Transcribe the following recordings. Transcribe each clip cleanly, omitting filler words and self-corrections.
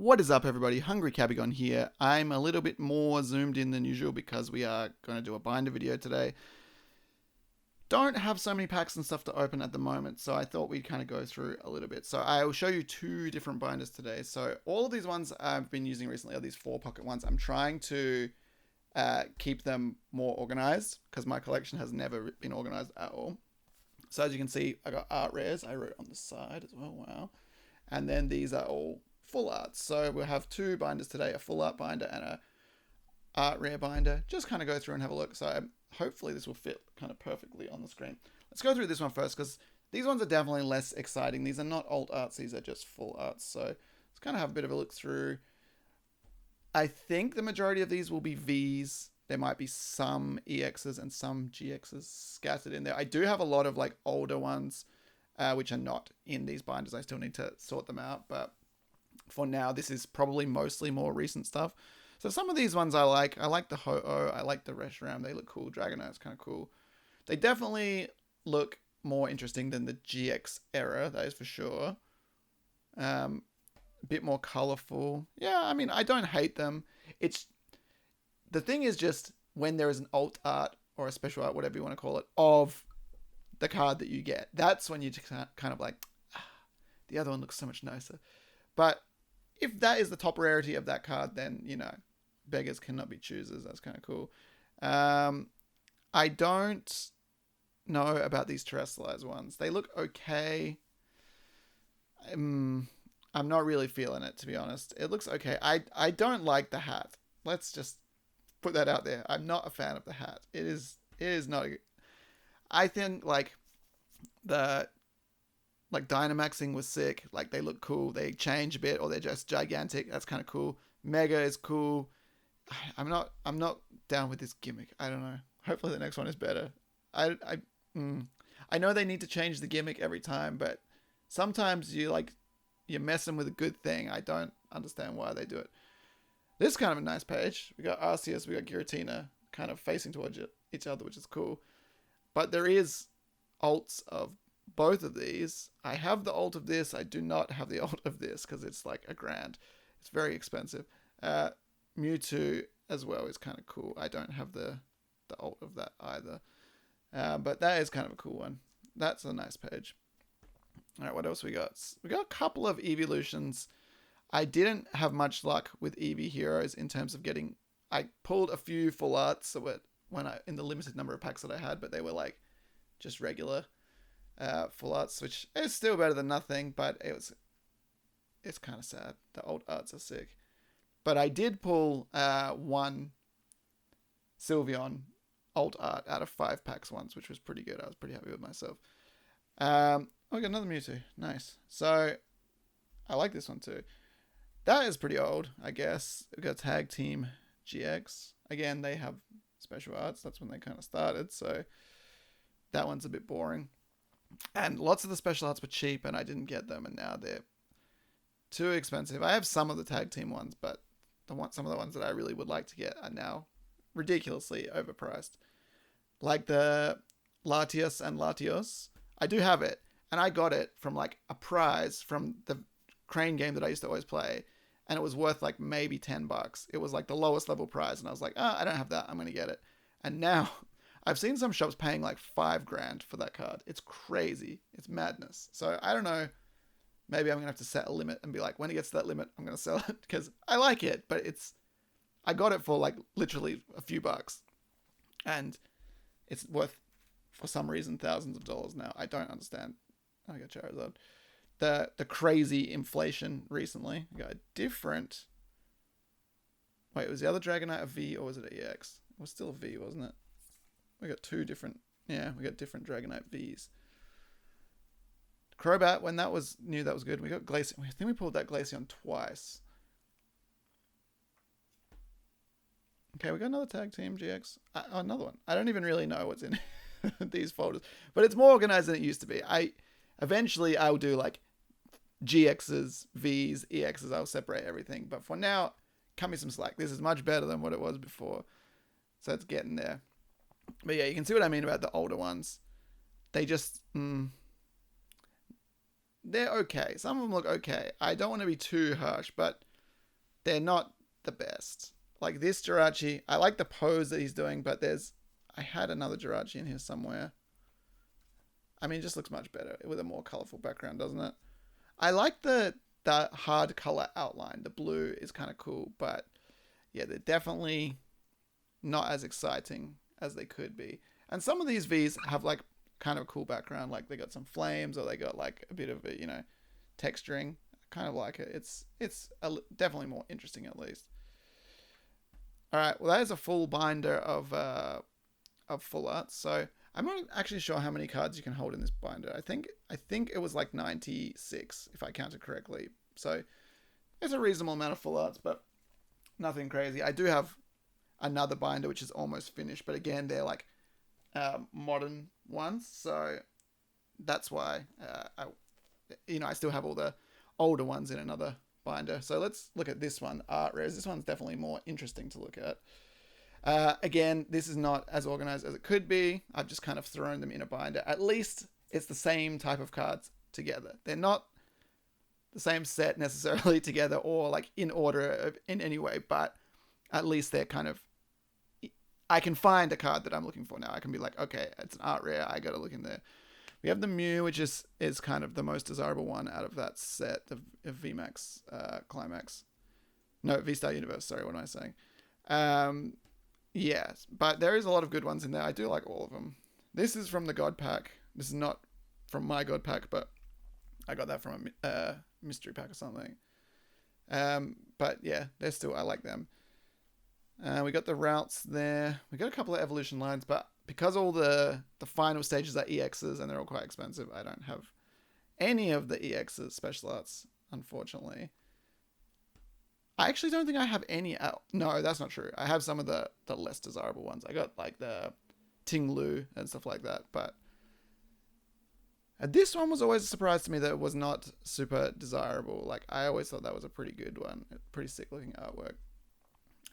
What is up, everybody? Hungry Kabigon here. I'm a little bit more zoomed in than usual because we are going to do a binder video today. Don't have so many packs and stuff to open at the moment, so I thought we'd kind of go through a little bit. So I will show you two different binders today. So all of these ones I've been using recently are these 4-pocket ones. I'm trying to keep them more organized because my collection has never been organized at all. So as you can see, I got art rares. I wrote on the side as well. Wow. And then these are all full arts. So we'll have two binders today, a full art binder and a art rare binder. Just kind of go through and have a look. So hopefully this will fit kind of perfectly on the screen. Let's go through this one first because these ones are definitely less exciting. These are not alt arts. These are just full arts. So let's kind of have a bit of a look through. I think the majority of these will be Vs. There might be some EXs and some GXs scattered in there. I do have a lot of like older ones, which are not in these binders. I still need to sort them out, but for now, this is probably mostly more recent stuff. So some of these ones I like. I like the Ho-Oh. I like the Reshiram. They look cool. Dragonite's kind of cool. They definitely look more interesting than the GX era. That is for sure. A bit more colorful. Yeah, I mean, I don't hate them. The thing is just when there is an alt art or a special art, whatever you want to call it, of the card that you get. That's when you just kind of like, the other one looks so much nicer. But if that is the top rarity of that card, then, you know, beggars cannot be choosers. That's kind of cool. I don't know about these terrestrialized ones. They look okay. I'm not really feeling it, to be honest. It looks okay. I don't like the hat. Let's just put that out there. I'm not a fan of the hat. It is not. I think like the Dynamaxing was sick. Like they look cool. They change a bit, or they're just gigantic. That's kind of cool. Mega is cool. I'm not down with this gimmick. I don't know. Hopefully the next one is better. I know they need to change the gimmick every time, but sometimes you're messing with a good thing. I don't understand why they do it. This is kind of a nice page. We got Arceus, we got Giratina kind of facing towards each other, which is cool. But there is alts of both of these. I have the alt of this. I do not have the alt of this because it's like $1,000. It's very expensive. Mewtwo as well is kind of cool. I don't have the alt of that either. But that is kind of a cool one. That's a nice page. All right, what else we got? We got a couple of evolutions. I didn't have much luck with Eevee heroes in terms of getting. I pulled a few full arts in the limited number of packs that I had, but they were like just regular full arts, which is still better than nothing. But it's kind of sad. The old arts are sick. But I did pull one Sylveon alt art out of 5 packs once, which was pretty good. I was pretty happy with myself. I got another Mewtwo. Nice. So I like this one too. That is pretty old, I guess. We've got Tag Team GX. Again, they have special arts. That's when they kind of started. So that one's a bit boring. And lots of the special arts were cheap and I didn't get them. And now they're too expensive. I have some of the Tag Team ones, but some of the ones that I really would like to get are now ridiculously overpriced. Like the Latios and Latios. I do have it. And I got it from like a prize from the Crane game that I used to always play. And it was worth like maybe $10. It was like the lowest level prize. And I was like, I don't have that. I'm going to get it. And now I've seen some shops paying like $5,000 for that card. It's crazy. It's madness. So I don't know. Maybe I'm going to have to set a limit and be like, when it gets to that limit, I'm going to sell it because I like it, but I got it for like literally a few bucks and it's worth for some reason thousands of dollars now. I don't understand. I got Charizard. The crazy inflation recently. We got a different. Wait, was the other Dragonite a V or was it an EX? It was still a V, wasn't it? We got two different. Yeah, we got different Dragonite Vs. Crobat, when that was new, that was good. We got Glaceon. I think we pulled that Glaceon twice. Okay, we got another Tag Team GX. Another one. I don't even really know what's in these folders, but it's more organized than it used to be. Eventually I'll do like GXs, Vs, EXs. I'll separate everything. But for now, cut me some slack. This is much better than what it was before. So it's getting there. But yeah, you can see what I mean about the older ones. They just... they're okay. Some of them look okay. I don't want to be too harsh, but they're not the best. Like this Jirachi, I like the pose that he's doing, but I had another Jirachi in here somewhere. I mean, it just looks much better with a more colorful background, doesn't it? I like the hard color outline. The blue is kind of cool, but yeah, they're definitely not as exciting as they could be. And some of these Vs have like kind of a cool background, like they got some flames or they got like a bit of a, texturing. I kind of like it. It's definitely more interesting at least. All right, well that is a full binder of full art. So I'm not actually sure how many cards you can hold in this binder. I think it was like 96 if I counted correctly. So it's a reasonable amount of full arts, but nothing crazy. I do have another binder which is almost finished, but again they're like modern ones, so that's why I still have all the older ones in another binder. So let's look at this one, art rares. This one's definitely more interesting to look at. Again, this is not as organized as it could be. I've just kind of thrown them in a binder. At least it's the same type of cards together. They're not the same set necessarily together or like in order in any way, but at least they're kind of, I can find a card that I'm looking for now. I can be like, okay, it's an art rare. I got to look in there. We have the Mew, which is kind of the most desirable one out of that set of VMAX Climax. No, V-Star Universe. Sorry, what am I saying? Yes, but there is a lot of good ones in there. I do like all of them. This is from the God Pack. This is not from my God Pack, but I got that from a mystery pack or something. But yeah, I like them. We got the routes there. We got a couple of evolution lines, but because all the final stages are EXs and they're all quite expensive, I don't have any of the EXs special arts, unfortunately. I actually don't think I have any out. No, that's not true. I have some of the less desirable ones. I got like the Ting Lu and stuff like that, but this one was always a surprise to me that it was not super desirable. Like I always thought that was a pretty good one, pretty sick looking artwork.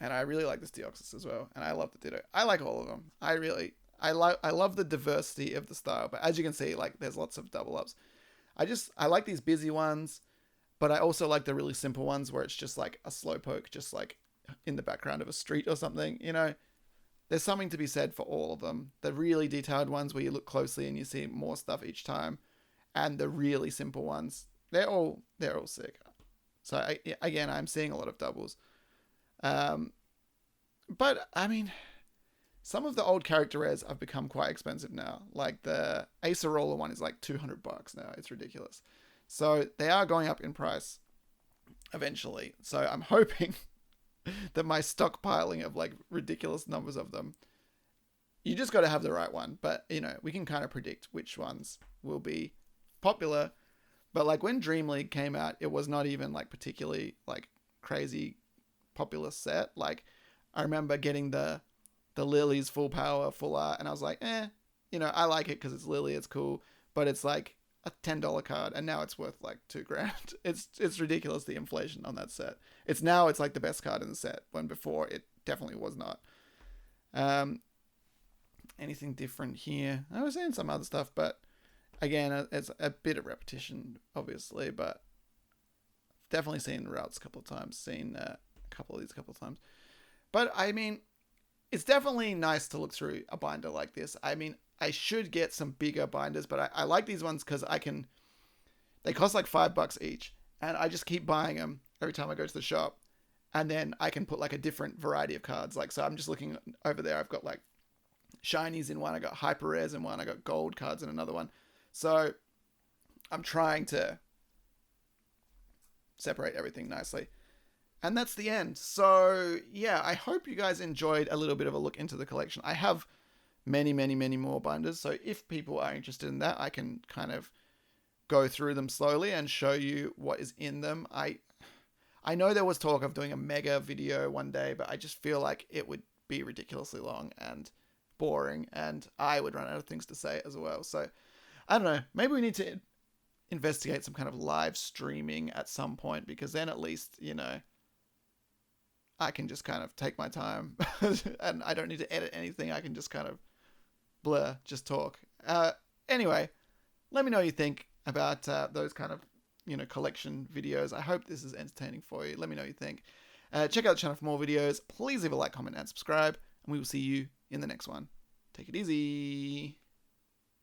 And I really like this Deoxys as well. And I love the Ditto. I like all of them. I love the diversity of the style. But as you can see, like there's lots of double ups. I like these busy ones, but I also like the really simple ones where it's just like a slowpoke, just like in the background of a street or something. There's something to be said for all of them. The really detailed ones where you look closely and you see more stuff each time, and the really simple ones, they're all sick. So again, I'm seeing a lot of doubles. But I mean, some of the old character rares have become quite expensive now. Like the Acerola one is like $200 now. It's ridiculous. So they are going up in price eventually. So I'm hoping that my stockpiling of like ridiculous numbers of them, you just got to have the right one. But we can kind of predict which ones will be popular. But like when Dream League came out, it was not even like particularly like crazy popular set. Like I remember getting the Lily's full power, full art, and I was like, I like it because it's Lily, it's cool, but it's like a $10 card, and now it's worth like $2,000. It's ridiculous, the inflation on that set. It's like the best card in the set, when before it definitely was not. Anything different here? I was seeing some other stuff, but again, it's a bit of repetition, obviously, but definitely seen routes a couple of times, seen a couple of these a couple of times. But I mean, it's definitely nice to look through a binder like this. I mean, I should get some bigger binders, but I like these ones because they cost like $5 each, and I just keep buying them every time I go to the shop, and then I can put like a different variety of cards. Like, so I'm just looking over there. I've got like shinies in one, I got hyper rares in one, I got gold cards in another one. So I'm trying to separate everything nicely. And that's the end. So yeah, I hope you guys enjoyed a little bit of a look into the collection. I have many, many, many more binders. So if people are interested in that, I can kind of go through them slowly and show you what is in them. I know there was talk of doing a mega video one day, but I just feel like it would be ridiculously long and boring, and I would run out of things to say as well. So I don't know, maybe we need to investigate some kind of live streaming at some point, because then at least, I can just kind of take my time and I don't need to edit anything. I can just kind of blur, just talk. Anyway, let me know what you think about those kind of, collection videos. I hope this is entertaining for you. Let me know what you think. Check out the channel for more videos. Please leave a like, comment, and subscribe. And we will see you in the next one. Take it easy.